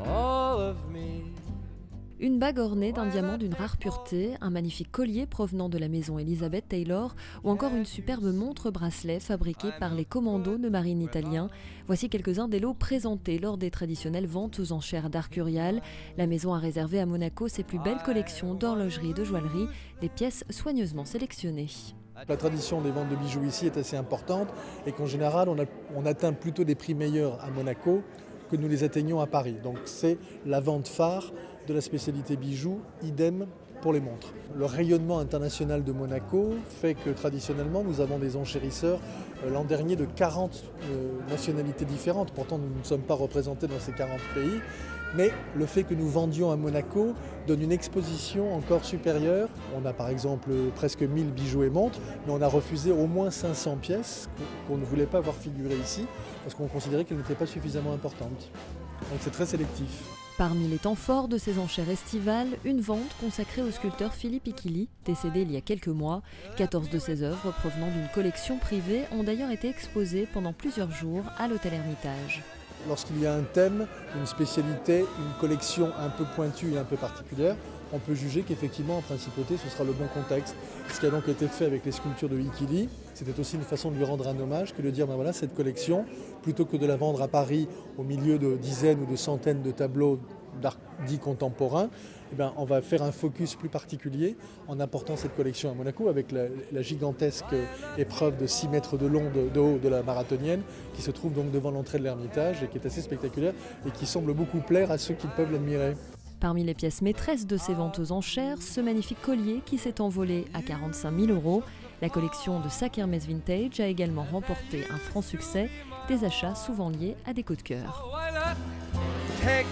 all of me. Une bague ornée d'un diamant d'une rare pureté, un magnifique collier provenant de la maison Elizabeth Taylor ou encore une superbe montre-bracelet fabriquée par les commandos de marine italiens. Voici quelques-uns des lots présentés lors des traditionnelles ventes aux enchères d'Arcurial. La maison a réservé à Monaco ses plus belles collections d'horlogerie et de joaillerie, des pièces soigneusement sélectionnées. La tradition des ventes de bijoux ici est assez importante et qu'en général on atteint plutôt des prix meilleurs à Monaco que nous les atteignons à Paris. Donc c'est la vente phare de la spécialité bijoux, idem pour les montres. Le rayonnement international de Monaco fait que traditionnellement nous avons des enchérisseurs l'an dernier de 40 nationalités différentes. Pourtant nous ne sommes pas représentés dans ces 40 pays. Mais le fait que nous vendions à Monaco donne une exposition encore supérieure. On a par exemple presque 1000 bijoux et montres, mais on a refusé au moins 500 pièces qu'on ne voulait pas voir figurer ici parce qu'on considérait qu'elles n'étaient pas suffisamment importantes. Donc c'est très sélectif. Parmi les temps forts de ces enchères estivales, une vente consacrée au sculpteur Philippe Ichili, décédé il y a quelques mois. 14 de ses œuvres provenant d'une collection privée ont d'ailleurs été exposées pendant plusieurs jours à l'hôtel Hermitage. Lorsqu'il y a un thème, une spécialité, une collection un peu pointue et un peu particulière, on peut juger qu'effectivement en principauté ce sera le bon contexte. Ce qui a donc été fait avec les sculptures de Ichili, c'était aussi une façon de lui rendre un hommage que de dire ben voilà, cette collection, plutôt que de la vendre à Paris au milieu de dizaines ou de centaines de tableaux d'art dit contemporain, eh bien, on va faire un focus plus particulier en apportant cette collection à Monaco avec la gigantesque épreuve de 6 mètres de long de haut de la marathonienne qui se trouve donc devant l'entrée de l'Ermitage et qui est assez spectaculaire et qui semble beaucoup plaire à ceux qui peuvent l'admirer. Parmi les pièces maîtresses de ces ventes aux enchères, ce magnifique collier qui s'est envolé à 45 000 €. La collection de sacs Hermès Vintage a également remporté un franc succès, des achats souvent liés à des coups de cœur. Oh, why not take